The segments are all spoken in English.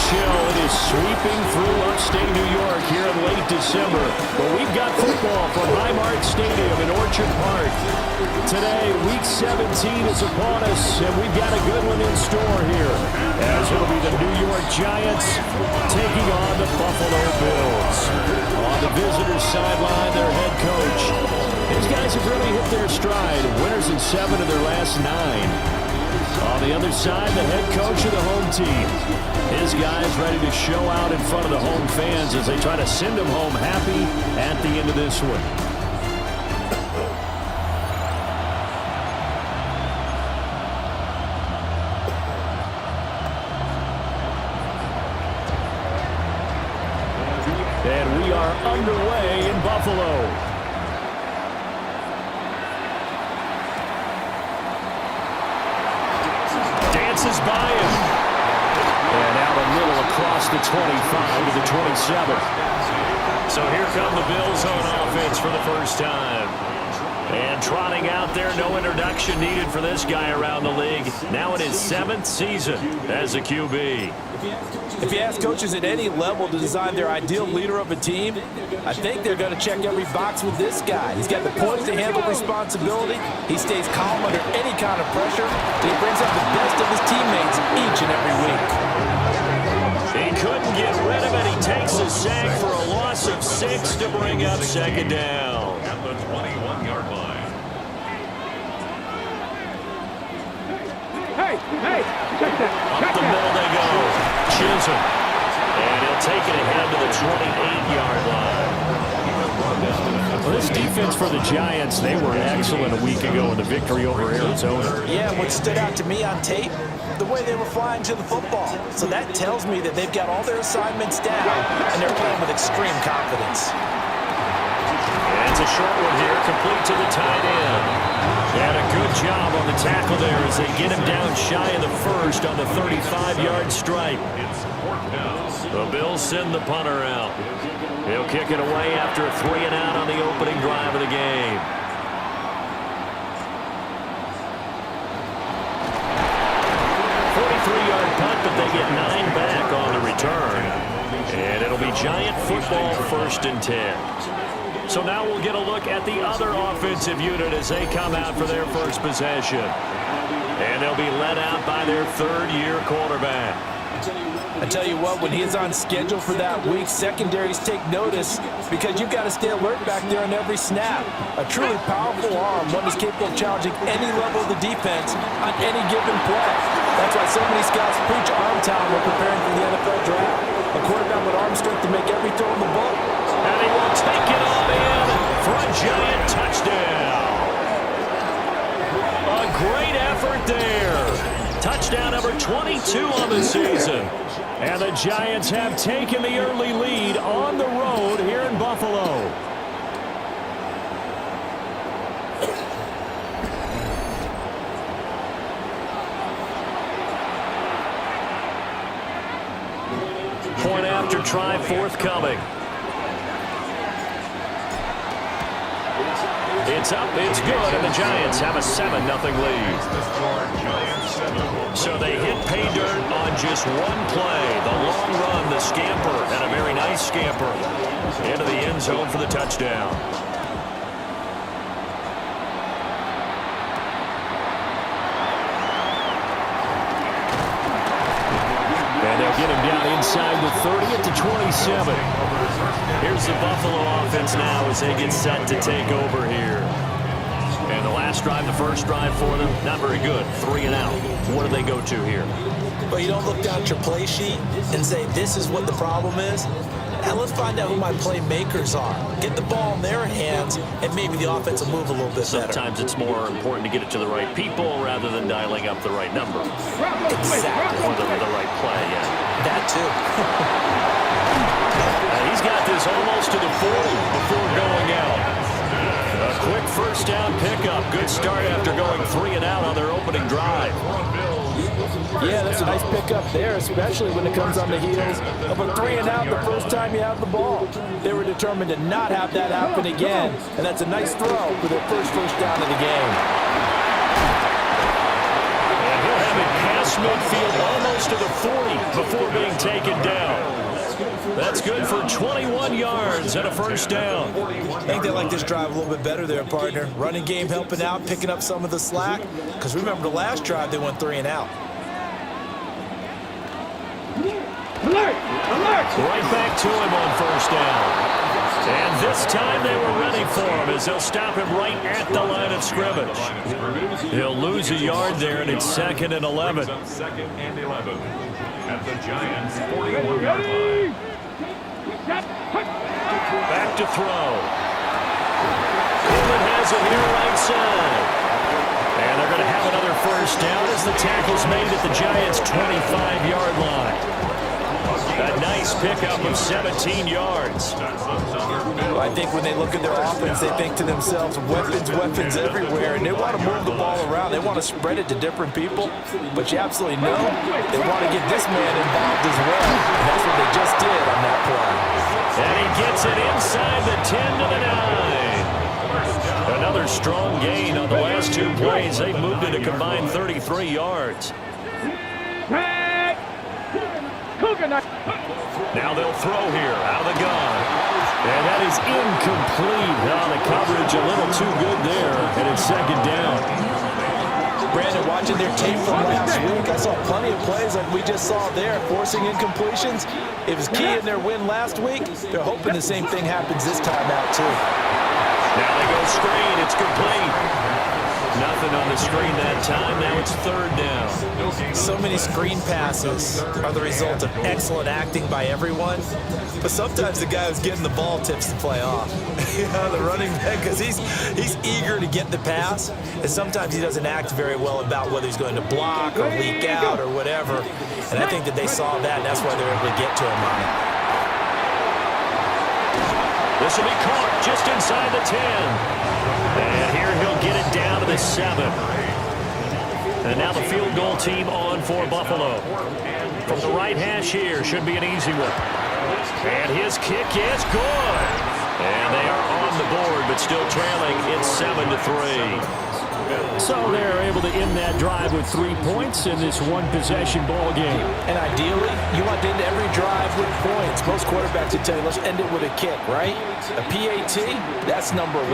chill. It is sweeping through upstate New York here in late December. But we've got football from Highmark Stadium in Orchard Park. Today, week 17 is upon us, and we've got a good one in store here. As it'll be the New York Giants taking on the Buffalo Bills. On the visitors' sideline, their head coach. These guys have really hit their stride. Winners in 7 of their last 9. On the other side, the head coach of the home team. His guys ready to show out in front of the home fans as they try to send them home happy at the end of this one. And we are underway in Buffalo. Dances by him. And out a little across the 25 to the 27. So here come the Bills on offense for the first time. And trotting out there, no introduction needed for this guy around the league. Now in his 7th season as a QB. If you ask coaches at any level to design their ideal leader of a team, I think they're going to check every box with this guy. He's got the poise to handle responsibility. He stays calm under any kind of pressure. And he brings out the best of his teammates each and every week. He couldn't get rid of it. He takes a sack for a loss of 6 to bring up second down. At the 21-yard line. Hey, check that. Up the middle they go. Chisholm. And he'll take it ahead to the 28-yard line. Well, this defense for the Giants, they were excellent a week ago in the victory over Arizona. Yeah, what stood out to me on tape, the way they were flying to the football. So that tells me that they've got all their assignments down, and they're playing with extreme confidence. And it's a short one here, complete to the tight end. And a good job on the tackle there as they get him down shy of the first on the 35-yard stripe. The Bills send the punter out. He'll kick it away after a 3-and-out on the opening drive of the game. Yard punt, but they get 9 back on the return. And it'll be Giant football 1st and 10. So now we'll get a look at the other offensive unit as they come out for their first possession. And they'll be led out by their 3rd-year quarterback. I tell you what, when he is on schedule for that week, secondaries take notice because you've got to stay alert back there on every snap. A truly powerful arm, one is capable of challenging any level of the defense on any given play. That's why so many scouts preach arm time when preparing for the NFL draft. A quarterback with arm strength to make every throw in the book. And he will take it all in for a Giant touchdown. A great effort there. Touchdown number 22 on the season. And the Giants have taken the early lead on the road here in Buffalo. Point after try forthcoming. It's up, it's good, and the Giants have a 7-0 lead. So they hit pay dirt on just one play. The long run, the scamper, and a very nice scamper into the end zone for the touchdown. And they'll get him down inside the 30 at the 27. Here's the Buffalo offense now as they get set to take over here. And the last drive, the first drive for them, not very good. 3-and-out. What do they go to here? But you don't look down at your play sheet and say, this is what the problem is. Now let's find out who my playmakers are. Get the ball in their hands, and maybe the offense will move a little bit better. Sometimes it's more important to get it to the right people rather than dialing up the right number. Exactly. Or the right play, yeah. That too. He's got this almost to the 40 before going out. A quick first down pickup. Good start after going 3-and-out on their opening drive. Yeah, that's a nice pickup there, especially when it comes on the heels of a 3-and-out the first time you have the ball. They were determined to not have that happen again, and that's a nice throw for their first down of the game. And he'll have it past midfield on the goes to the 40 before being taken down. That's good for 21 yards and a first down. I think they like this drive a little bit better there, partner. Running game helping out, picking up some of the slack. Because remember the last drive, they went 3 and out. Alert! Right back to him on first down. And this time they were ready for him as they'll stop him right at the line of scrimmage. He'll lose a yard there, and it's 2nd and 11. 2nd and 11 at the Giants' 41-yard line. Back to throw. Coleman has it here right side. And they're going to have another first down as the tackle's made at the Giants' 25-yard line. A nice pickup of 17 yards. I think when they look at their offense, they think to themselves, weapons everywhere, and they want to move the ball around. They want to spread it to different people, but you absolutely know they want to get this man involved as well, and that's what they just did on that play. And he gets it inside the 10 to the 9. Another strong gain on the last 2 plays. They moved it a combined 33 yards. Now they'll throw here out of the gun. And that is incomplete. The coverage a little too good there, and it's 2nd down. Brandon, watching their tape from last week, I saw plenty of plays like we just saw there, forcing incompletions. It was key in their win last week. They're hoping the same thing happens this time out, too. Now they go screen. It's complete. Nothing on the screen that time. Now it's 3rd down. So many screen passes are the result of excellent acting by everyone. But sometimes the guy who's getting the ball tips the play off. The running back, because he's eager to get the pass. And sometimes he doesn't act very well about whether he's going to block or leak out or whatever. And I think that they saw that, and that's why they're able to get to him on it. This will be caught just inside the 10. And here he'll get it down to the 7. And now the field goal team on for Buffalo. From the right hash here, should be an easy one. And his kick is good. And they are on the board, but still trailing. It's 7-3. So they're able to end that drive with 3 points in this one-possession ball game. And ideally, you want to end every drive with points. Most quarterbacks would tell you, let's end it with a kick, right? A PAT, that's number 1.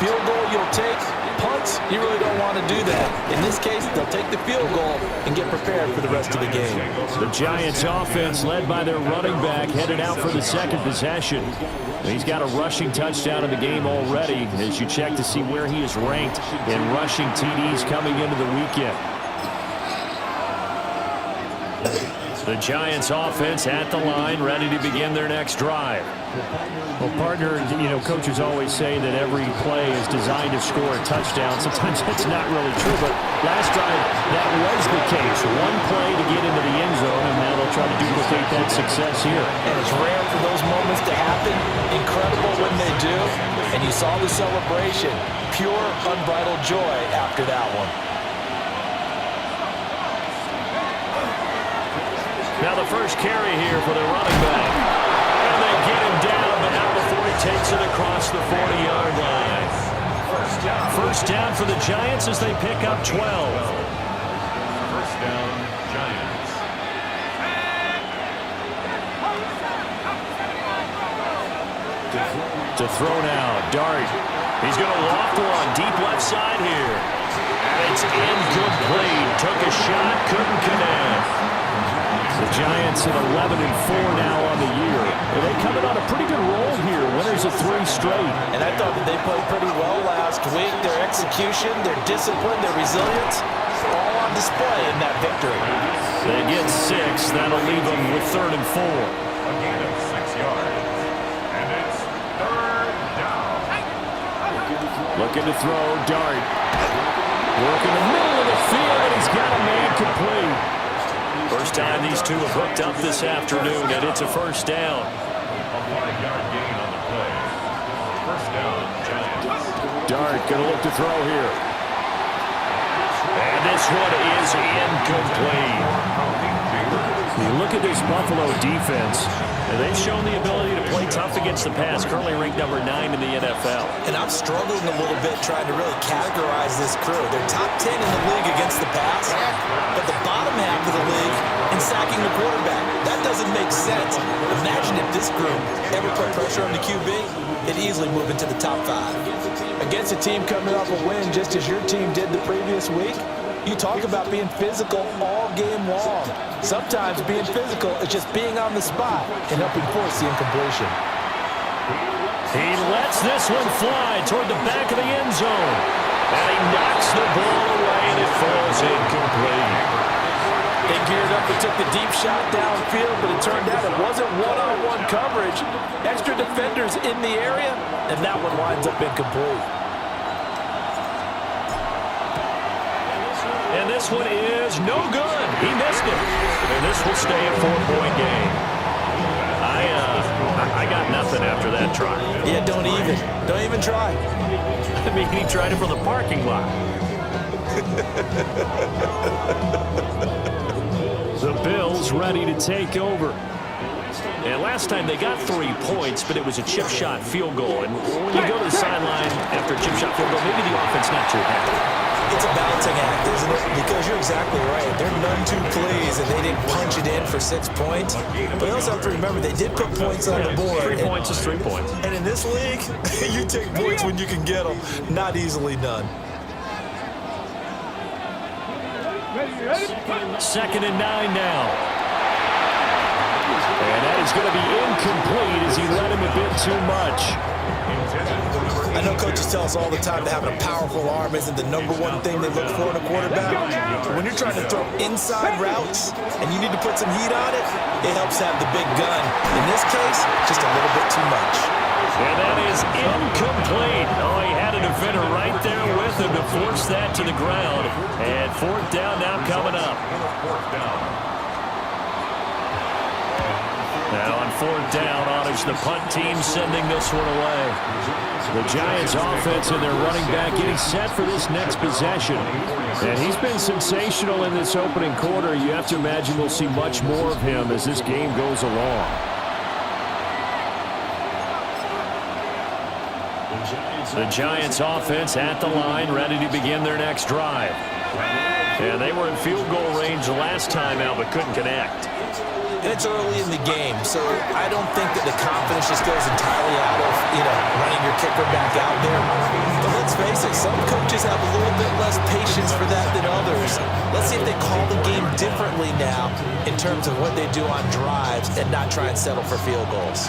Field goal you'll take. Punts, you really don't want to do that. In this case, they'll take the field goal and get prepared for the rest of the game. The Giants offense, led by their running back, headed out for the 2nd possession. He's got a rushing touchdown in the game already as you check to see where he is ranked in rushing TDs coming into the weekend. The Giants offense at the line, ready to begin their next drive. Well, partner, coaches always say that every play is designed to score a touchdown. Sometimes that's not really true, but last drive, that was the case. One play to get into the end zone, and now they'll try to duplicate that success here. And it's rare for those moments to happen. Incredible when they do. And you saw the celebration. Pure, unbridled joy after that one. Now the first carry here for the running back. And they get him down, but not before he takes it across the 40-yard line. First down for the Giants as they pick up 12. First down, Giants. To throw now, Dart. He's going to loft one deep left side here. And it's incomplete. Took a shot, couldn't connect. The Giants at 11-4 now on the year. They coming on a pretty good roll here. Winners of 3 straight. And I thought that they played pretty well last week. Their execution, their discipline, their resilience, all on display in that victory. They get 6. That'll leave them with 3rd and 4. A gain of 6 yards. And it's 3rd down. Looking to throw, Dart. Working the middle of the field, and he's got a man complete. First time these two have hooked up this afternoon, and it's a first down. A 5-yard gain on the play. First down, Giants. Dart going to look to throw here. And this one is incomplete. You look at this Buffalo defense, and they've shown the ability to play tough against the pass, currently ranked number 9 in the NFL. And I'm struggling a little bit trying to really categorize this crew. They're top 10 in the league against the pass, but the bottom half of the league in makes sense. Imagine if this group ever put pressure on the QB, it'd easily move into the top 5. Against a team coming off a win just as your team did the previous week, you talk about being physical all game long. Sometimes being physical is just being on the spot and helping force the incompletion. He lets this one fly toward the back of the end zone. And he knocks the ball away, and it falls incomplete. They geared up and took the deep shot downfield, but it turned out it wasn't one-on-one coverage. Extra defenders in the area, and that one winds up incomplete. And this one is no good. He missed it. And this will stay a 4-point game. I got nothing after that try. Yeah, don't even try. I mean, he tried it from the parking lot. The Bills ready to take over. And last time they got 3 points, but it was a chip shot field goal. And when you go to the sideline after a chip shot field goal, maybe the offense not too happy. It's a balancing act, isn't it? Because you're exactly right. They're none too pleased that they didn't punch it in for 6 points. But you also have to remember they did put points on the board. 3 points is 3 points. And in this league, you take points when you can get them. Not easily done. 2nd and 9 now. And that is going to be incomplete as he let him a bit too much. I know coaches tell us all the time that having a powerful arm isn't the #1 thing they look for in a quarterback. But when you're trying to throw inside routes and you need to put some heat on it, it helps have the big gun. In this case, just a little bit too much. And that is incomplete. Oh, he had a defender right there with him to force that to the ground. And 4th down now coming up. Now on 4th down, honors the punt team sending this one away. The Giants offense and their running back getting set for this next possession. And he's been sensational in this opening quarter. You have to imagine we'll see much more of him as this game goes along. The Giants offense at the line, ready to begin their next drive. And they were in field goal range last time out, but couldn't connect. And it's early in the game, so I don't think that the confidence just goes entirely out of, running your kicker back out there. But let's face it, some coaches have a little bit less patience for that than others. Let's see if they call the game differently now in terms of what they do on drives and not try and settle for field goals.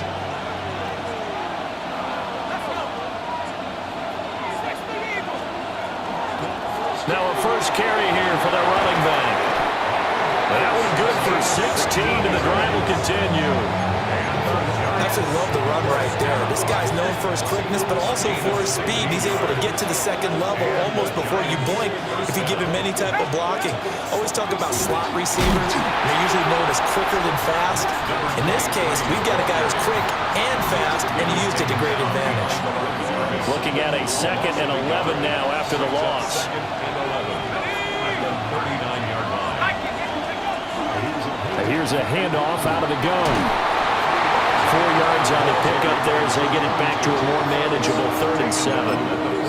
Now a first carry here for the running back. That one good for 16, and the drive will continue. Absolutely love the run right there. This guy's known for his quickness, but also for his speed. He's able to get to the second level almost before you blink if you give him any type of blocking. Always talk about slot receivers. They're usually known as quicker than fast. In this case, we've got a guy who's quick and fast, and he used it to great advantage. Looking at a 2nd and 11 now after the loss. Here's a handoff out of the gun. 4 yards on the pickup there as they get it back to a more manageable 3rd and 7.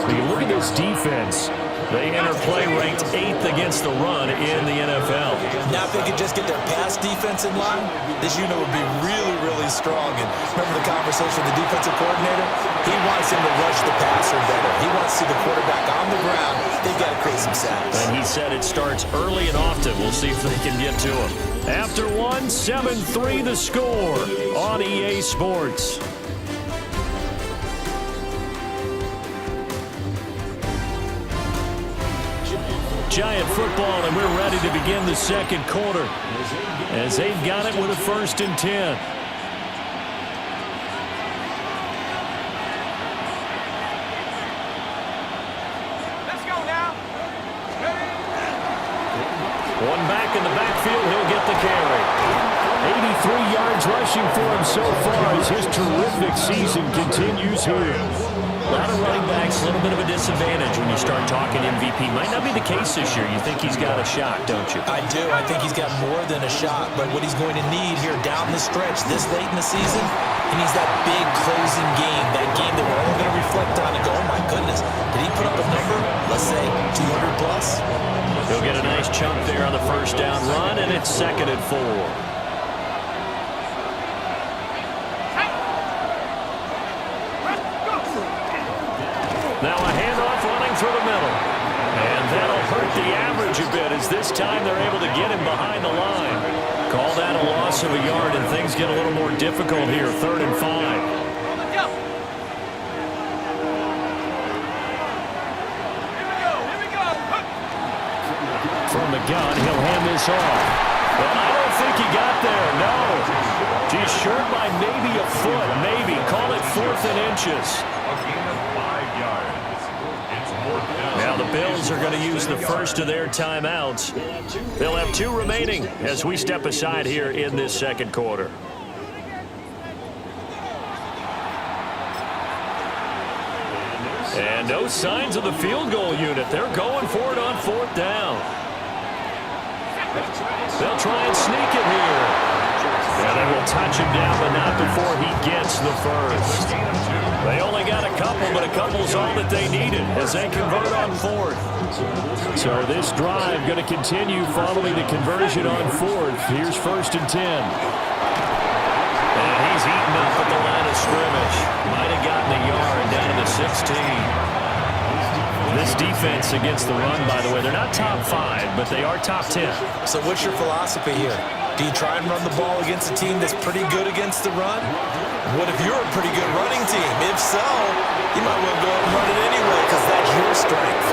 When you look at this defense, they enter play ranked 8th against the run in the NFL. Now if they could just get their pass defense in line, this unit would be really, really strong. And remember the conversation with the defensive coordinator? He wants him to rush the passer better. He wants to see the quarterback on the ground. They've got to create some sacks. And he said it starts early and often. We'll see if they can get to him. After one, 7-3 the score on EA Sports. Giant football, and we're ready to begin the second quarter as they've got it with a 1st and 10. One back in the backfield, he'll get the carry. 83 yards rushing for him so far as his terrific season continues here. A lot of running backs, a little bit of a disadvantage when you start talking MVP. Might not be the case this year. You think he's got a shot, don't you? I do. I think he's got more than a shot. But what he's going to need here down the stretch this late in the season, he needs that big closing game, that game that we're all going to reflect on and go, oh, my goodness, did he put up a number, let's say, 200 plus? He'll get a nice chunk there on the 1st down run, and it's 2nd and 4. for the middle. And that'll hurt the average a bit as this time they're able to get him behind the line. Call that a loss of a yard, and things get a little more difficult here, 3rd and 5. From the gun, he'll hand this off. But I don't think he got there, no. He's short by maybe a foot, maybe. Call it 4th and inches. A gain of 5 yards. It's 4th down. Now the Bills are going to use the first of their timeouts. They'll have 2 remaining as we step aside here in this second quarter. And no signs of the field goal unit. They're going for it on 4th down. They'll try and sneak it here. And they will touch him down, but not before he gets the first. They only got a couple, but a couple's all that they needed as they convert on 4th. So this drive going to continue following the conversion on 4th. Here's 1st and 10. And he's eaten up at the line of scrimmage. Might have gotten a yard down to the 16. This defense against the run, by the way, they're not top 5, but they are top 10. So what's your philosophy here? Do you try and run the ball against a team that's pretty good against the run? What if you're a pretty good running team? If so, you might well go out and run it anyway because that's your strength.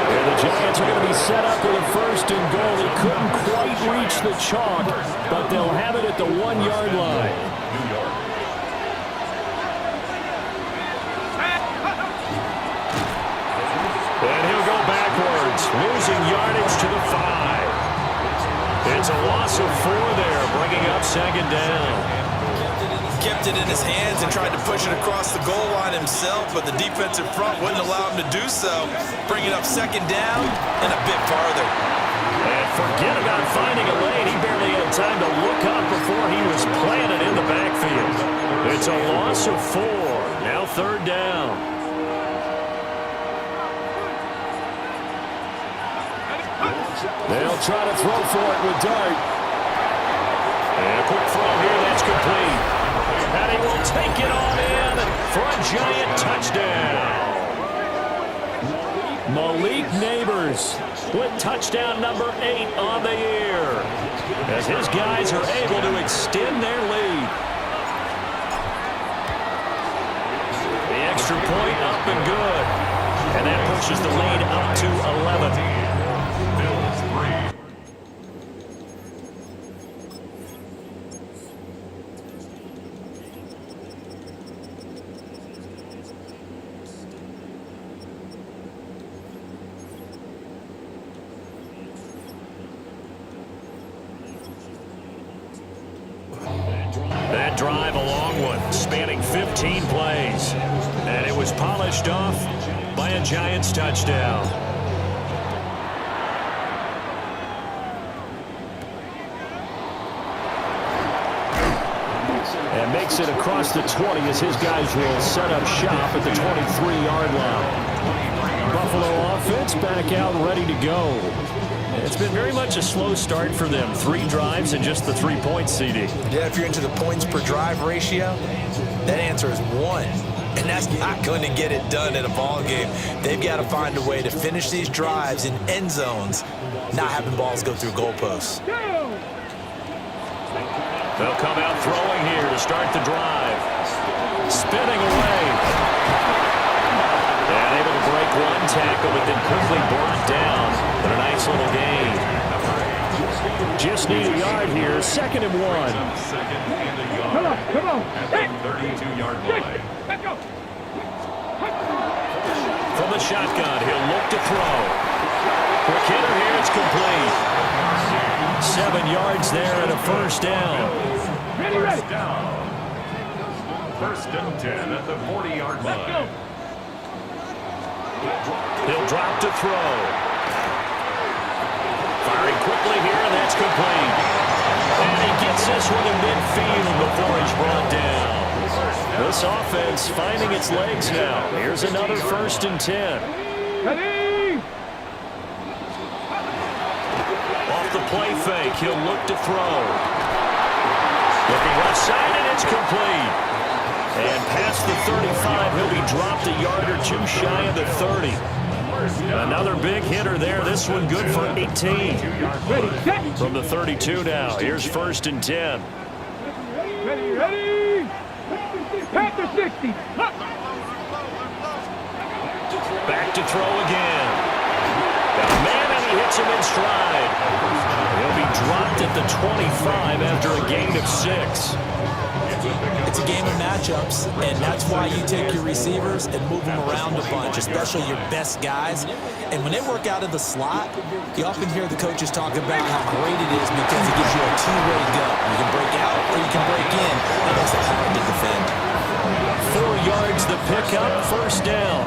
And the Giants are going to be set up with a 1st and goal. He couldn't quite reach the chalk, but they'll have it at the 1-yard line. New York. And he'll go backwards, losing yardage to the 5. It's a loss of 4 there, bringing up 2nd down. Kept it in his hands and tried to push it across the goal line himself, but the defensive front wouldn't allow him to do so. Bringing up 2nd down and a bit farther. And forget about finding a lane. He barely had time to look up before he was planted in the backfield. It's a loss of 4. Now 3rd down. They'll try to throw for it with Dart. And a quick throw here, that's complete. And he will take it on in for a Giant touchdown. Malik Neighbors with touchdown number 8 on the year, as his guys are able to extend their lead. The extra point up and good. And that pushes the lead up to 11. That drive, a long one, spanning 15 plays. And it was polished off by a Giants touchdown. And makes it across the 20 as his guys will set up shop at the 23-yard line. Buffalo offense back out ready to go. It's been very much a slow start for them. 3 drives and just the 3 points, CD. Yeah, if you're into the points per drive ratio, that answer is 1. And that's not going to get it done in a ball game. They've got to find a way to finish these drives in end zones, not having balls go through goalposts. They'll come out throwing here to start the drive. Spinning away. And able to break 1 tackle, but then quickly brought down. But a nice little gain. Just need a yard here. 2nd and 1. Second and a yard. Come on. At the 32-yard line. Let's go. From the shotgun, he'll look to throw. Quick hitter here, it's complete. 7 yards there and a 1st down. First down. 1st and 10 at the 40-yard line. He'll drop to throw. Firing quickly here, and that's complete. And he gets this one in midfield before he's brought down. This offense finding its legs now. Here's another 1st and 10. Off the play fake, he'll look to throw. Looking left side, and it's complete. And past the 35, he'll be dropped a yard or 2 shy of the 30. Another big hitter there. This one good for 18. From the 32 now. Here's 1st and 10. Ready. Panther 60. Back to throw again. Got a man, and he hits him in stride. He'll be dropped at the 25 after a gain of 6. It's a game of matchups, and that's why you take your receivers and move them around a bunch, especially your best guys. And when they work out of the slot, you often hear the coaches talk about how great it is because it gives you a two-way go. You can break out or you can break in. That makes it hard to defend. 4 yards the pickup, 1st down.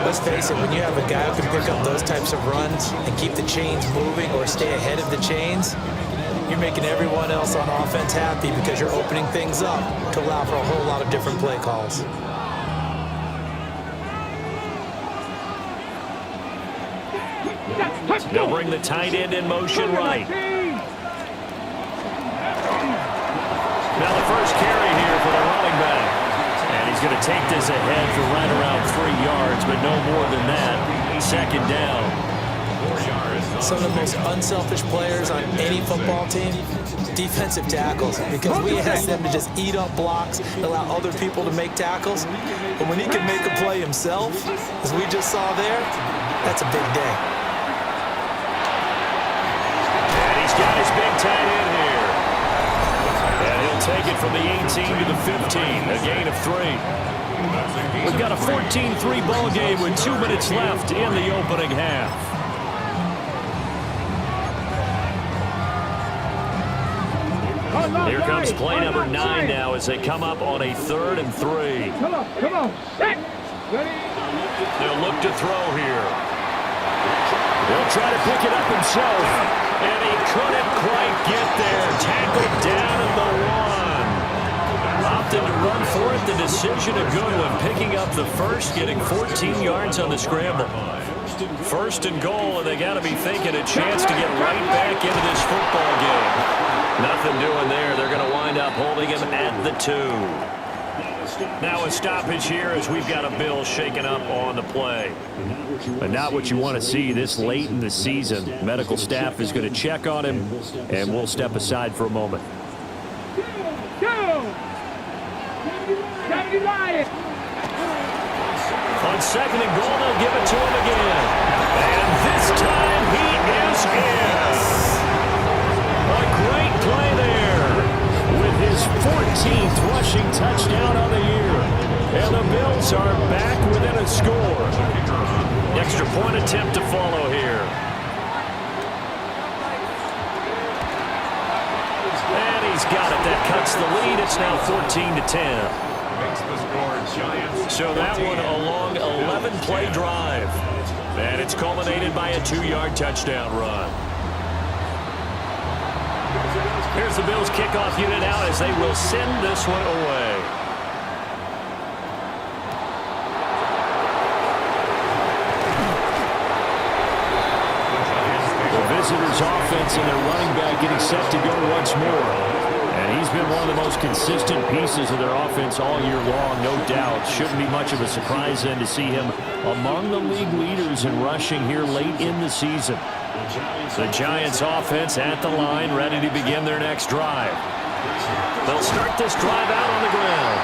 Let's face it, when you have a guy who can pick up those types of runs and keep the chains moving or stay ahead of the chains, you're making everyone else on offense happy because you're opening things up to allow for a whole lot of different play calls. They'll bring the tight end in motion right. Now the first carry here for the running back. And he's going to take this ahead for right around 3 yards, but no more than that. 2nd down. Some of the most unselfish players on any football team, defensive tackles, because we ask them to just eat up blocks, allow other people to make tackles. But when he can make a play himself, as we just saw there, that's a big day. And he's got his big tight end here. And he'll take it from the 18 to the 15, a gain of 3. We've got a 14-3 ball game with 2 minutes left in the opening half. Here comes play number 9 now as they come up on a 3rd and 3. Come on. Set. Ready. They'll look to throw here. He'll try to pick it up himself, and he couldn't quite get there. Tackled down at the 1. Opted to run for it. The decision a good one. Picking up the first, getting 14 yards on the scramble. 1st and goal, and they got to be thinking a chance to get right back into this football game. Nothing doing there. They're going to wind up holding him at the 2. Now a stoppage here as we've got a bill shaken up on the play. But not what you want to see this late in the season. Medical staff is going to check on him, and we'll step aside for a moment. Go. On 2nd and goal, they'll give it to him again. And this time he is in. A great play there with his 14th rushing touchdown on the year. And the Bills are back within a score. Extra point attempt to follow here. And he's got it. That cuts the lead. It's now 14-10. So that one a long 11-play drive. And it's culminated by a 2-yard touchdown run. Here's the Bills kickoff unit out as they will send this one away. The visitors' offense and their running back getting set to go once more. And he's been one of the most consistent pieces of their offense all year long, no doubt. Shouldn't be much of a surprise then to see him among the league leaders in rushing here late in the season. The Giants offense at the line, ready to begin their next drive. They'll start this drive out on the ground.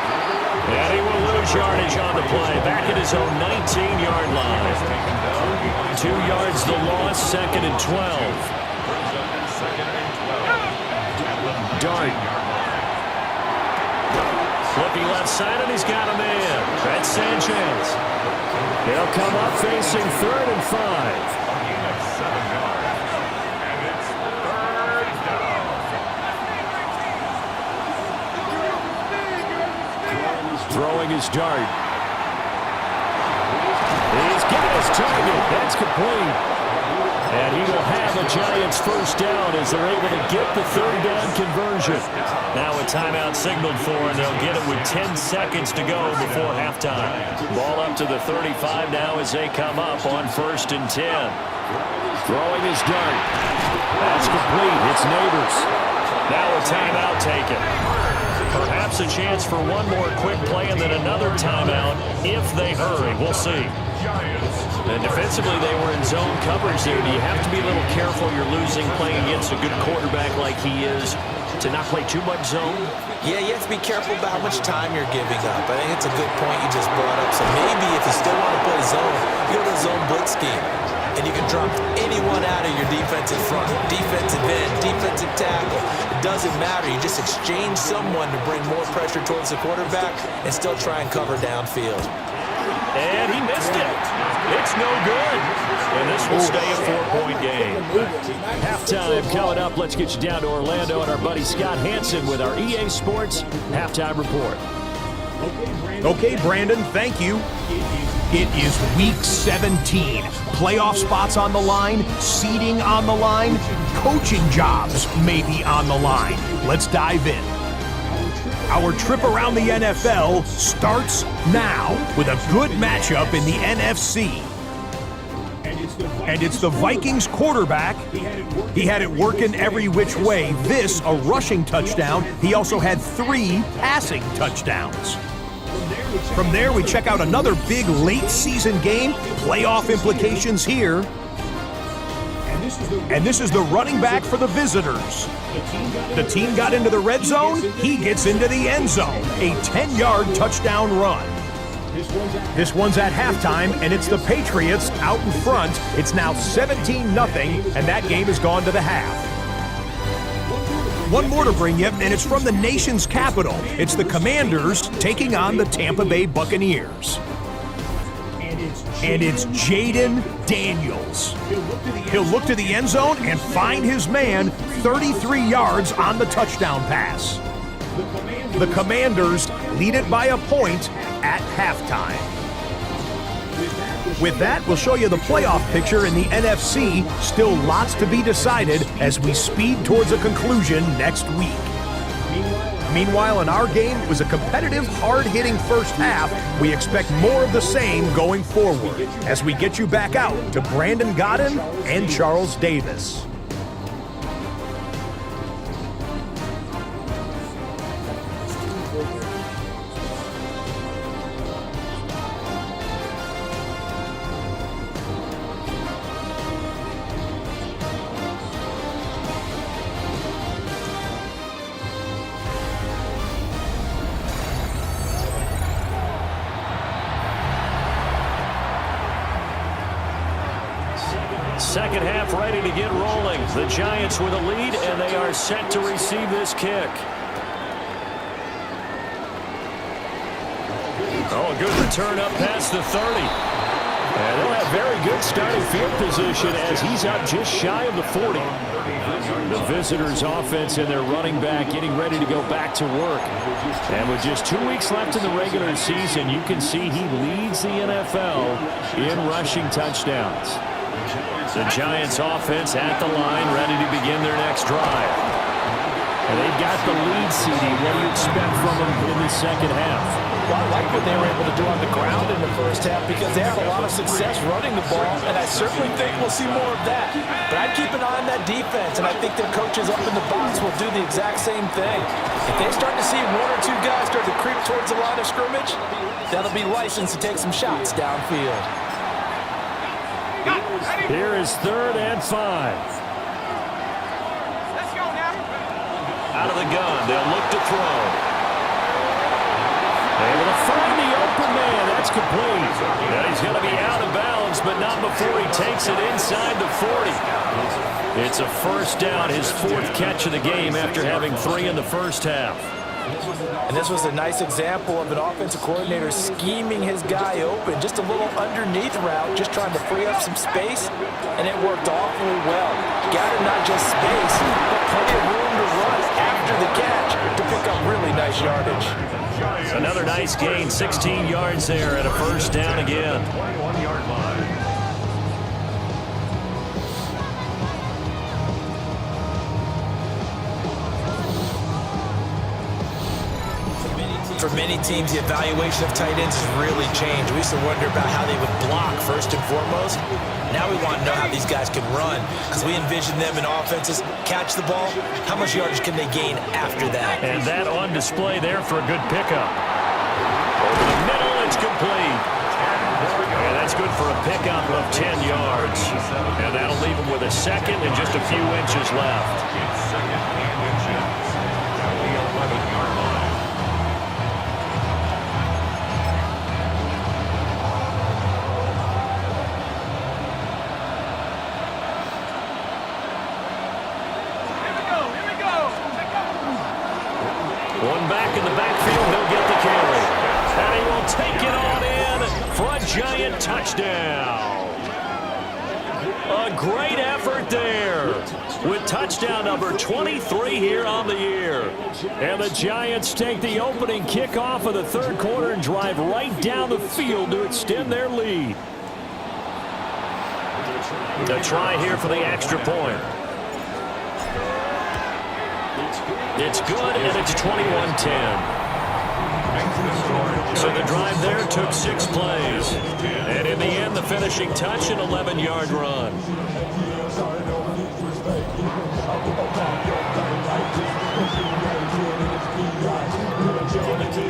And he will lose yardage on the play, back at his own 19-yard line. 2 yards the loss, 2nd and 12. Dart. Looking left side, and he's got a man. That's Sanchez. He'll come up facing 3rd and 5. Throwing his dart. He's got his target. That's complete. And he will have a Giants 1st down as they're able to get the 3rd down conversion. Now a timeout signaled for, and they'll get it with 10 seconds to go before halftime. Ball up to the 35 now as they come up on 1st and 10. Throwing his dart. That's complete. It's Neighbors. Now a timeout taken. Perhaps a chance for one more quick play and then another timeout if they hurry. We'll see. And defensively, they were in zone coverage there. Do you have to be a little careful? You're losing playing against a good quarterback like he is to not play too much zone? Yeah, you have to be careful about how much time you're giving up. I think it's a good point you just brought up. So maybe if you still want to play zone, you go to zone blitz scheme. And you can drop anyone out of your defensive front. Defensive end, defensive tackle. It doesn't matter. You just exchange someone to bring more pressure towards the quarterback and still try and cover downfield. And he missed it. It's no good. And this will stay a 4-point game. Halftime coming up. Let's get you down to Orlando and our buddy Scott Hansen with our EA Sports Halftime Report. Okay, Brandon, thank you. It is week 17. Playoff spots on the line, seeding on the line, coaching jobs may be on the line. Let's dive in. Our trip around the NFL starts now with a good matchup in the NFC. And it's the Vikings quarterback. He had it working every which way. This, a rushing touchdown. He also had 3 passing touchdowns. From there, we check out another big late-season game. Playoff implications here. And this is the running back for the visitors. The team got into the red zone. He gets into the end zone. A 10-yard touchdown run. This one's at halftime, and it's the Patriots out in front. It's now 17-0, and that game has gone to the half. One more to bring you, and it's from the nation's capital. It's the Commanders taking on the Tampa Bay Buccaneers. And it's Jaden Daniels. He'll look to the end zone and find his man 33 yards on the touchdown pass. The Commanders lead it by a point at halftime. With that, we'll show you the playoff picture in the NFC. Still lots to be decided as we speed towards a conclusion next week. Meanwhile, in our game, it was a competitive, hard-hitting first half. We expect more of the same going forward as we get you back out to Brandon Godden and Charles Davis. Second half ready to get rolling. The Giants with a lead, and they are set to receive this kick. Oh, a good return up past the 30. And they'll have very good starting field position as he's up just shy of the 40. The visitors' offense and their running back getting ready to go back to work. And with just 2 weeks left in the regular season, you can see he leads the NFL in rushing touchdowns. The Giants offense at the line, ready to begin their next drive. And they've got the lead, CD. What do you expect from them in the second half? Well, I like what they were able to do on the ground in the first half because they had a lot of success running the ball, and I certainly think we'll see more of that. But I'd keep an eye on that defense, and I think their coaches up in the box will do the exact same thing. If they start to see 1 or 2 guys start to creep towards the line of scrimmage, that'll be licensed to take some shots downfield. Here is 3rd and 5. Let's go now. Out of the gun, they'll look to throw. Able to find the open man. That's complete. Now he's going to be out of bounds, but not before he takes it inside the 40. It's a first down, his 4th catch of the game after having 3 in the first half. And this was a nice example of an offensive coordinator scheming his guy open. Just a little underneath route, just trying to free up some space, and it worked awfully well. Got him not just space, but plenty of room to run after the catch to pick up really nice yardage. Another nice gain, 16 yards there and a first down again. 21-yard line. For many teams, the evaluation of tight ends has really changed. We used to wonder about how they would block first and foremost. Now we want to know how these guys can run because we envision them in offenses catch the ball. How much yardage can they gain after that? And that on display there for a good pickup. Over the middle, it's complete. And that's That's good for a pickup of 10 yards. And that'll leave him with a second and just a few inches left. It's second and inches at the 11-yard line. One back in the backfield, he'll get the carry. And he will take it on in for a giant touchdown. A great effort there with touchdown number 23 here on the year. And the Giants take the opening kickoff of the third quarter and drive right down the field to extend their lead. The try here for the extra point. It's good, and it's 21-10. So the drive there took 6 plays. And in the end, the finishing touch, an 11-yard run.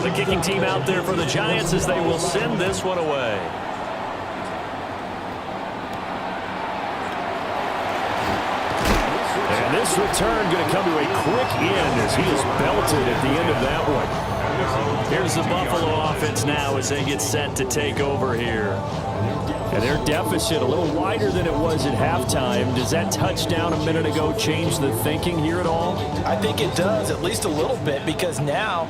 The kicking team out there for the Giants as they will send this one away. And this return going to come to a quick end as he is belted at the end of that one. Here's the Buffalo offense now as they get set to take over here. And their deficit a little wider than it was at halftime. Does that touchdown a minute ago change the thinking here at all? I think it does, at least a little bit, because now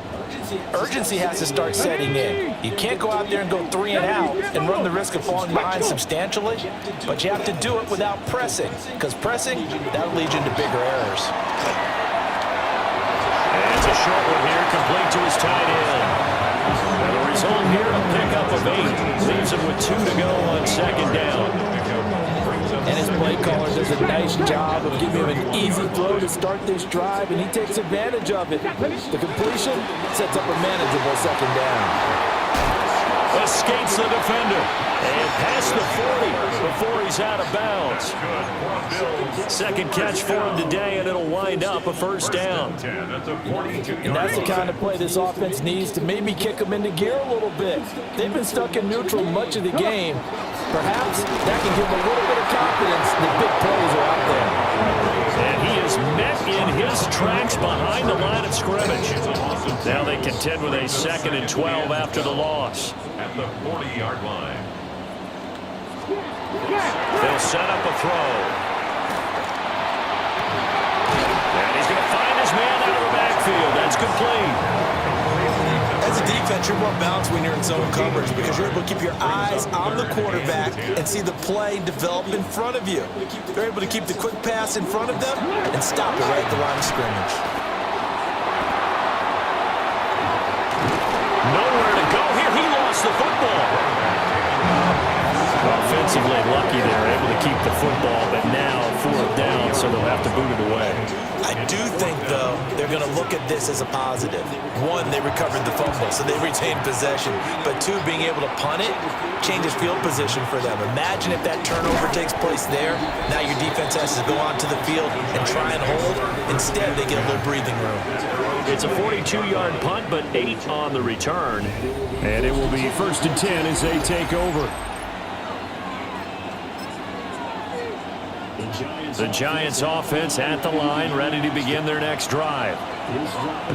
urgency has to start setting in. You can't go out there and go 3 and out and run the risk of falling behind substantially, but you have to do it without pressing, because pressing, that'll lead you into bigger errors. And it's a short one here, complete to his tight end. And the result here, a pickup of 8. Leaves him with 2 to go on second down. And his play caller does a nice job of giving him an easy throw to start this drive, and he takes advantage of it. The completion sets up a manageable second down. Escapes the defender. And past the 40 before he's out of bounds. Second catch for him today, and it'll wind up a first down. And that's the kind of play this offense needs to maybe kick them into gear a little bit. They've been stuck in neutral much of the game. Perhaps that can give them a little bit of confidence that big plays are out there. And he is met in his tracks behind the line of scrimmage. Now they contend with a 2nd and 12 after the loss. At the 40-yard line. They'll set up a throw. And he's going to find his man out of the backfield. That's complete. As a defense, you're more balanced when you're in zone coverage because you're able to keep your eyes on the quarterback and see the play develop in front of you. They're able to keep the quick pass in front of them and stop it right at the line of scrimmage. Nowhere to go here. He lost the football. Offensively lucky they're able to keep the football, but now 4th down, so they'll have to boot it away. I do think, though, they're going to look at this as a positive. 1, they recovered the fumble, so they retained possession. But 2, being able to punt it changes field position for them. Imagine if that turnover takes place there. Now your defense has to go onto the field and try and hold. Instead, they get a little breathing room. It's a 42-yard punt, but 8 on the return. And it will be 1st and 10 as they take over. The Giants offense at the line, ready to begin their next drive.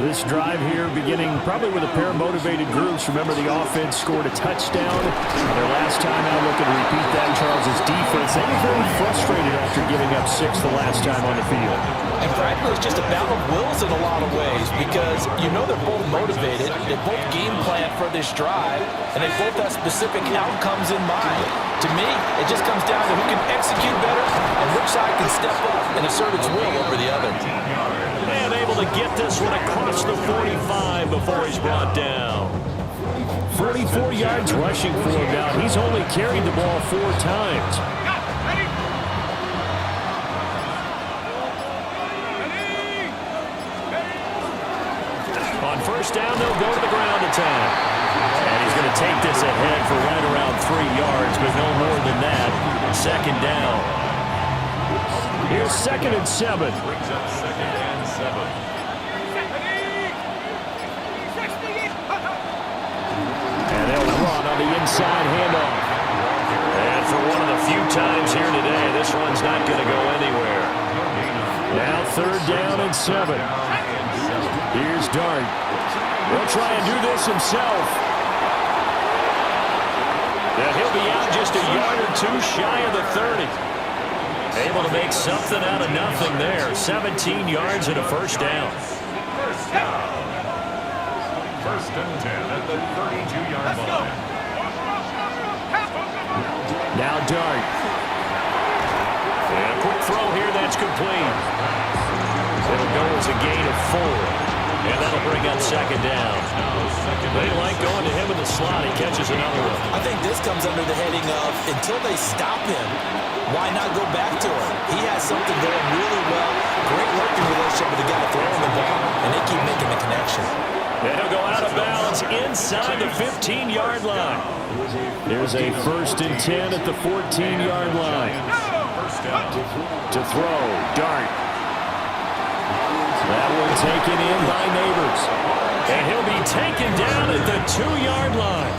This drive here beginning probably with a pair of motivated groups. Remember, the offense scored a touchdown. Their last time out, looking to repeat that. Charles' defense, they were very frustrated after giving up 6 the last time on the field. And frankly, it's just a battle of wills in a lot of ways because you know they're both motivated, they both game plan for this drive, and they both have specific outcomes in mind. To me, it just comes down to who can execute better and which side can step up and assert its will over the other. And able to get this one across the 45 before he's brought down. 44 yards rushing for him now. He's only carried the ball 4 times. On first down, they'll go to the ground attack. And he's going to take this ahead for right around 3 yards, but no more than that. Second down. Here's 2nd and 7. Brings up 2nd and 7. And they'll run on the inside handoff. for one of the few times here today. This one's not going to go anywhere. Now 3rd down and 7. Here's Dart. He'll try and do this himself. And he'll be out just a yard or two shy of the 30. Able to make something out of nothing there. 17 yards and a first down. First and 10 at the 32-yard line. Now Dart. And a quick throw here that's complete. It'll go as a gain of 4. And that'll bring up 2nd down. They like going to him in the slot. He catches another one. I think this comes under the heading of, until they stop him, why not go back to him? He has something going really well. Great working relationship with the guy throwing the ball, and they keep making the connection. And he'll go out of bounds inside the 15-yard line. There's a 1st and 10 at the 14-yard line. To throw, Dart. That one taken in by Neighbors. And he'll be taken down at the 2-yard line.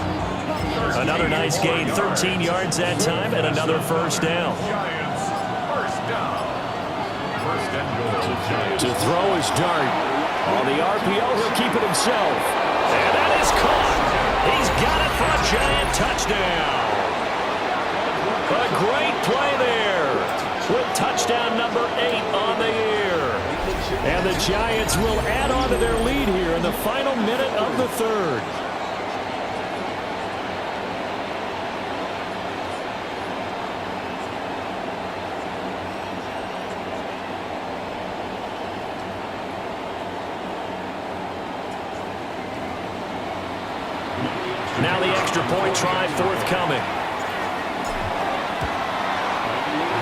Another nice gain, 13 yards that time, and another first down. To throw is Dart. On the RPO, he'll keep it himself. And that is caught. He's got it for a Giant touchdown. A great play there with touchdown number 8 on the year. And the Giants will add on to their lead here in the final minute of the 3rd. Now the extra point try forthcoming.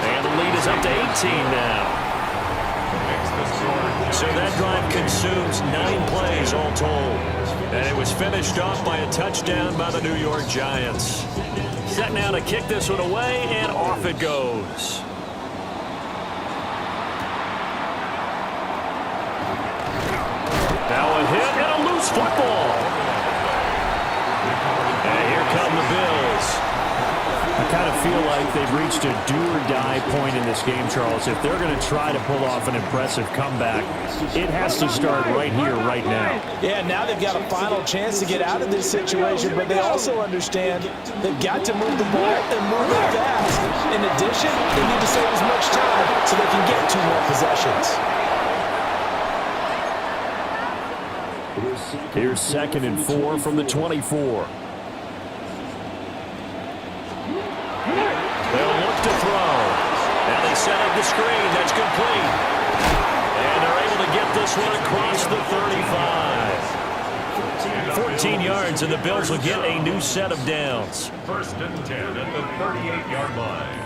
And the lead is up to 18 now. So that drive consumes 9 plays all told. And it was finished off by a touchdown by the New York Giants. Set now to kick this one away, and off it goes. Now a hit and a loose football. And here come the Bills. I kind of feel like they've reached a do-or-die point in this game, Charles. If they're going to try to pull off an impressive comeback, it has to start right here, right now. Yeah, now they've got a final chance to get out of this situation, but they also understand they've got to move the ball and move it fast. In addition, they need to save as much time so they can get 2 more possessions. Here's 2nd and 4 from the 24. They'll look to throw. And they set up the screen. That's complete. And they're able to get this one across the 35. 14 yards, and the Bills will get a new set of downs. 1st and 10 at the 38-yard line.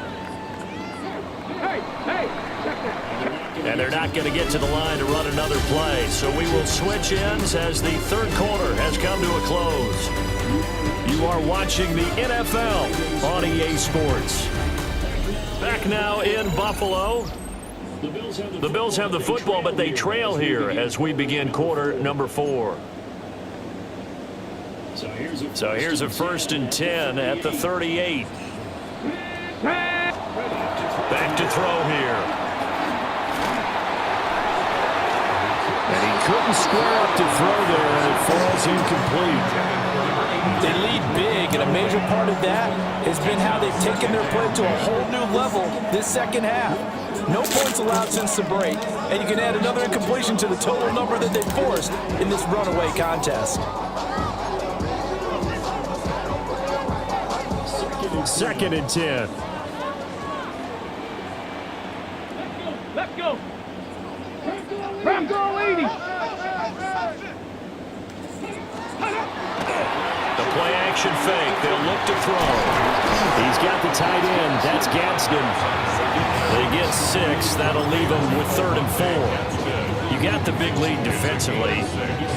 And they're not going to get to the line to run another play. So we will switch ends as the 3rd quarter has come to a close. You are watching the NFL on EA Sports. Back now in Buffalo. The Bills have the football, but they trail here as we begin quarter number 4. So here's a 1st and 10 at the 38. Back to throw here. And he couldn't square up to throw there, and it falls incomplete. They lead big, and a major part of that has been how they've taken their play to a whole new level this second half. No points allowed since the break, and you can add another incompletion to the total number that they forced in this runaway contest. 2nd and 10. Let's go. Bronco 80. The play action fake. They'll look to throw. He's got the tight end. That's Gadsden. They get 6. That'll leave them with 3rd and 4. You got the big lead defensively.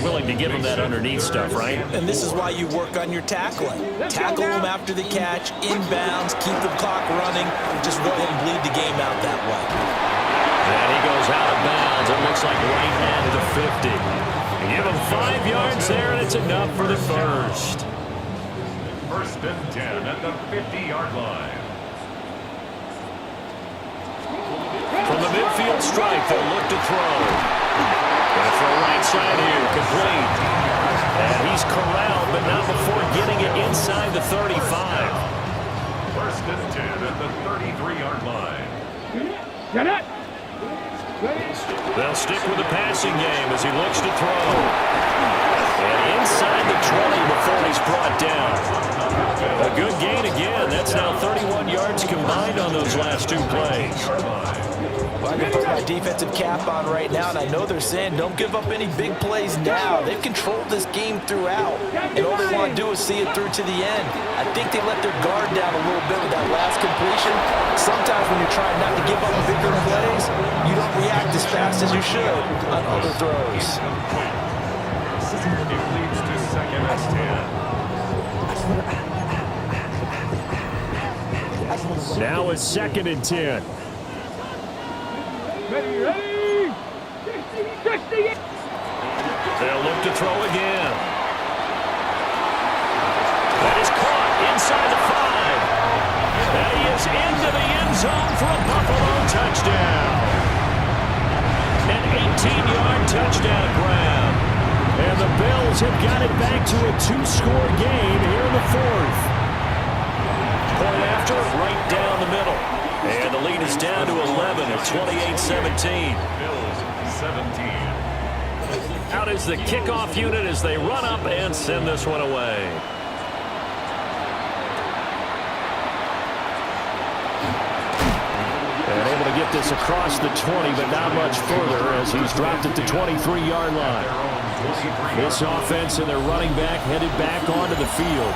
Willing to give them that underneath stuff, right? And this is why you work on your tackling. Tackle them after the catch, inbounds, keep the clock running. Just go ahead and bleed the game out that way. And he goes out of bounds. It looks like right at the 50. Give him 5 yards there, and it's enough for the first. 1st and 10 at the 50-yard line. midfield strike. They'll look to throw. Going to throw right side here. Complete. And he's corralled, but not before getting it inside the 35. First and 10 at the 33-yard line. Get it. They'll stick with the passing game as he looks to throw. And inside the 20 before he's brought down. A good gain again. That's now 31 yards combined on those last two plays. Well, I can put my defensive cap on right now, and I know they're saying don't give up any big plays now. They've controlled this game throughout, and all they want to do is see it through to the end. I think they let their guard down a little bit with that last completion. Sometimes when you're trying not to give up bigger plays, you don't react as fast as you should on other throws. It leads to second and 10. Now it's second and 10. Ready. 60. They'll look to throw again. That is caught inside the 5. And he is into the end zone for a Buffalo touchdown. An 18-yard touchdown grab. And the Bills have got it back to a 2-score game here in the 4th. Point after, right down the middle. And the lead is down to 11 at 28-17. Bills 17. Out is the kickoff unit as they run up and send this one away. And able to get this across the 20, but not much further as he's dropped at the 23-yard line. This offense and their running back headed back onto the field.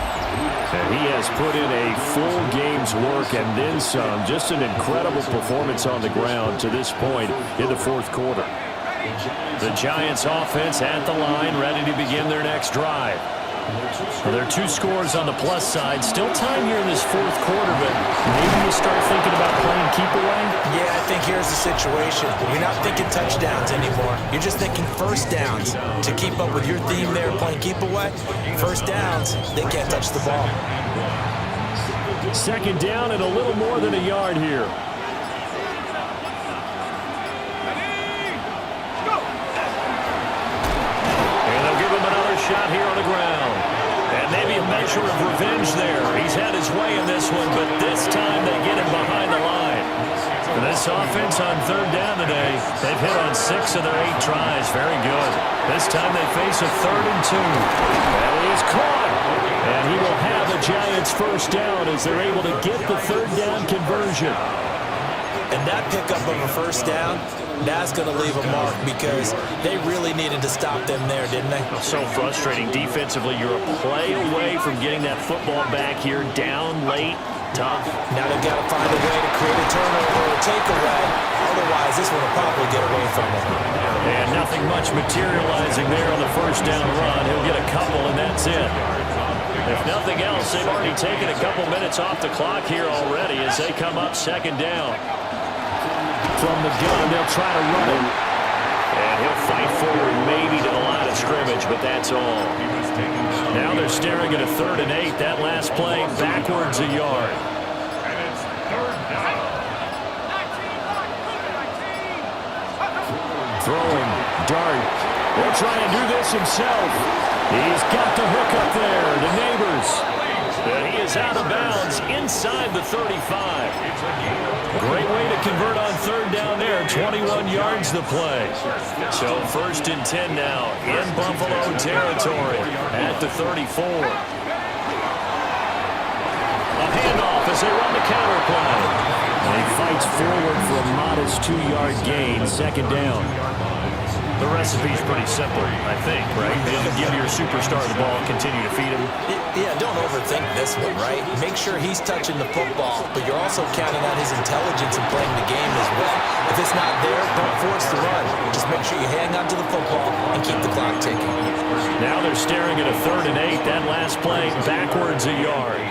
And he has put in a full game's work and then some. Just an incredible performance on the ground to this point in the 4th quarter. The Giants offense at the line, ready to begin their next drive. Well, there are 2 scores on the plus side. Still time here in this 4th quarter, but maybe you start thinking about playing keep away? Yeah, I think here's the situation. You're not thinking touchdowns anymore. You're just thinking first downs. To keep up with your theme there, playing keep away, first downs, they can't touch the ball. Second down and a little more than a yard here. And they'll give him another shot here on the ground. And maybe a measure of revenge there. He's had his way in this one, but this time they get him behind the line. For this offense on 3rd down today, they've hit on 6 of their 8 tries. Very good. This time they face a 3rd and 2. And he is caught. And he will have the Giants first down as they're able to get the 3rd down conversion. And that pickup of a first down, that's going to leave a mark because they really needed to stop them there, didn't they? So frustrating defensively. You're a play away from getting that football back here, down late, tough. Now they've got to find a way to create a turnover or a takeaway. Otherwise, this one will probably get away from them. And nothing much materializing there on the first down run. He'll get a couple, and that's it. If nothing else, they've already taken a couple minutes off the clock here already as they come up second down. From the gun, they'll try to run it. And he'll fight forward maybe to the line of scrimmage, but that's all. Now they're staring at a 3rd and 8. That last play backwards a yard. And it's 3rd down. Throwing, Dart. They'll try and do this himself. He's got the hook up there to Neighbors. And he is out of bounds inside the 35. Great way to convert on 3rd down there. 21 yards the play. So 1st and 10 now in Buffalo territory at the 34. A handoff as they run the counter play. And he fights forward for a modest 2-yard gain. 2nd down. The recipe's pretty simple, I think, right? Give your superstar the ball and continue to feed him. Yeah, don't overthink this one, right? Make sure he's touching the football, but you're also counting on his intelligence in playing the game as well. If it's not there, don't force the run. Just make sure you hang on to the football and keep the clock ticking. Now they're staring at a 3rd and 8. That last play backwards a yard.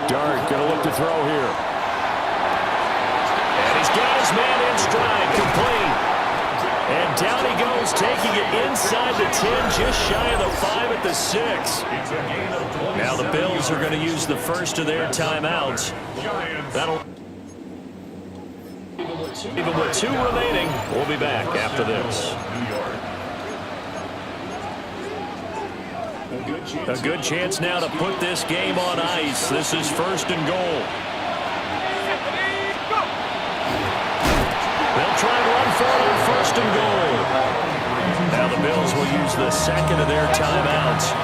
Dart going to look to throw here. And he's got his man in stride, complete. And down he goes, taking it inside the 10, just shy of the 5 at the 6. Now the Bills are going to use the first of their timeouts. That'll... Even with 2 remaining, we'll be back after this. A good chance now to put this game on ice. This is 1st and goal. They'll try and run for it on 1st and goal. Now the Bills will use the second of their timeouts.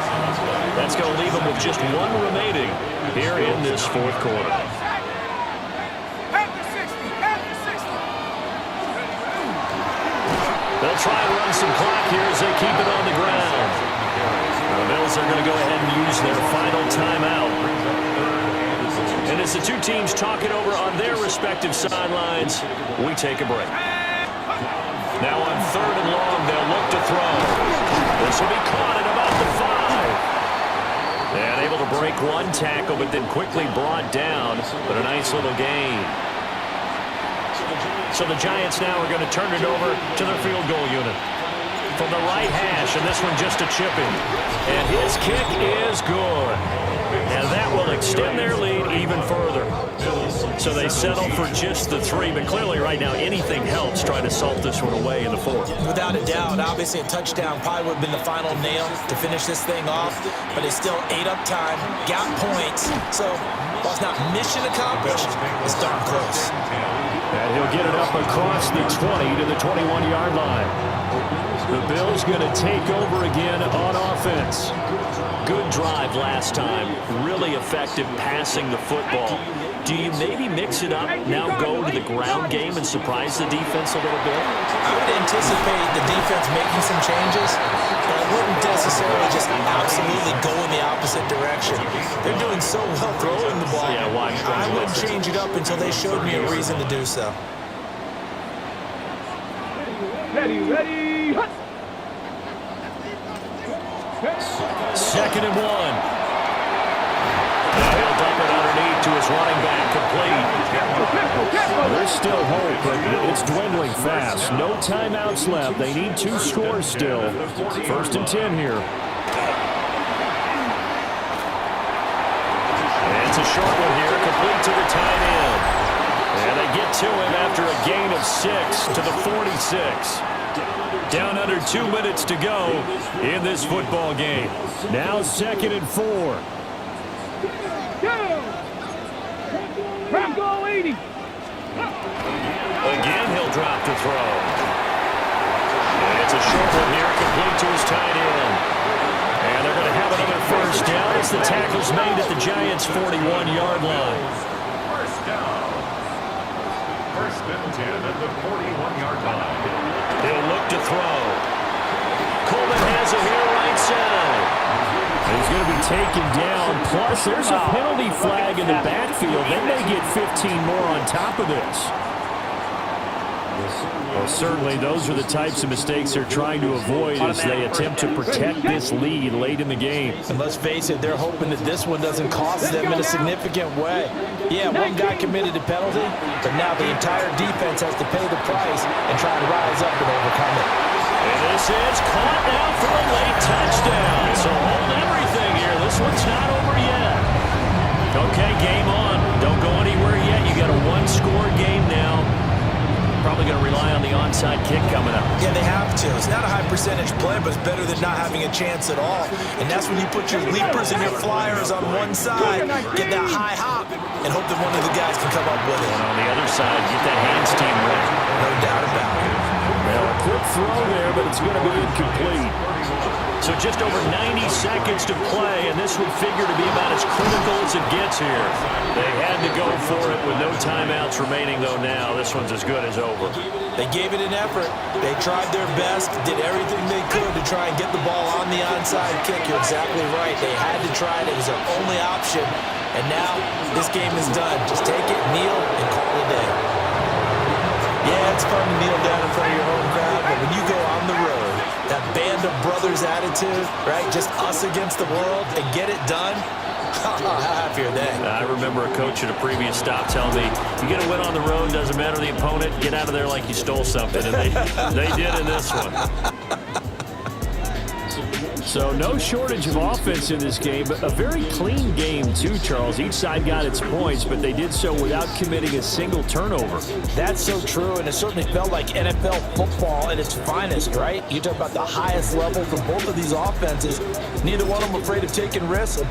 That's going to leave them with just 1 remaining here in this 4th quarter. They'll try and run some clock here as they keep it on the ground. The Bills are going to go ahead and use their final timeout. And as the 2 teams talk it over on their respective sidelines, we take a break. Now on 3rd and long, they'll look to throw. This will be caught at about the 5. And able to break 1 tackle, but then quickly brought down. But a nice little gain. So the Giants now are going to turn it over to their field goal unit. From the right hash, and this one just a chip in. And his kick is good. And that will extend their lead even further. So they settle for just the 3, but clearly right now anything helps trying to salt this one away in the 4th. Without a doubt, obviously a touchdown probably would have been the final nail to finish this thing off, but it's still ate up time, got points, so while it's not mission accomplished, it's darn close. And he'll get it up across the 20 to the 21-yard line. The Bills going to take over again on offense. Good drive last time. Really effective passing the football. Do you maybe mix it up, now go to the ground game and surprise the defense a little bit? I would anticipate the defense making some changes, but I wouldn't necessarily just absolutely go in the opposite direction. They're doing so well throwing the ball. Yeah, watch. I wouldn't change it up until they showed me a reason to do so. Ready, hut! 2nd and 1. Now he'll dump it underneath to his running back, complete. There's still hope, but it's dwindling fast. No timeouts left. They need 2 scores still. 1st and 10 here. And it's a short one here, complete to the tight end. And they get to him after a gain of 6 to the 46. Down under 2 minutes to go in this football game. Now 2nd and 4. Go 80. Again, he'll drop the throw. And it's a short one here, complete to his tight end. And they're going to have another 1st down as the tackle's made at the Giants' 41-yard line. 1st down. 1st and 10 at the 41-yard line. He'll look to throw. Coleman has it here right side. He's going to be taken down. Plus, there's a penalty flag in the backfield. They may get 15 more on top of this. Well, certainly those are the types of mistakes they're trying to avoid as they attempt to protect this lead late in the game. And let's face it, they're hoping that this one doesn't cost them in a significant way. Yeah, one guy committed a penalty, but now the entire defense has to pay the price and try to rise up and overcome it. And this is caught now for a late touchdown. So hold everything here. This one's not over yet. Okay, game on. Don't go anywhere yet. You got a 1-score game now. Probably going to rely on the onside kick coming up. Yeah, they have to. It's not a high percentage play, but it's better than not having a chance at all. And that's when you put your leapers and your flyers on one side, get that high hop, and hope that one of the guys can come up with it. And on the other side, get that hands team ready. No doubt about it. Well, a quick throw there, but it's going to be incomplete. So just over 90 seconds to play, and this would figure to be about as critical as it gets here. They had to go for it with no timeouts remaining, though now. This one's as good as over. They gave it an effort. They tried their best, did everything they could to try and get the ball on the onside kick. You're exactly right. They had to try it. It was their only option. And now this game is done. Just take it, kneel, and call it a day. Yeah, it's fun to kneel down in front of your home crowd, but when you go on the road, that band of brothers attitude, right? Just us against the world and get it done. How happy are they? I remember a coach at a previous stop telling me, you get a win on the road, doesn't matter the opponent, get out of there like you stole something. And they did in this one. So no shortage of offense in this game, but a very clean game too, Charles. Each side got its points, but they did so without committing a single turnover. That's so true, and it certainly felt like NFL football at its finest, right? You talk about the highest level for both of these offenses. Neither one of them afraid of taking risks.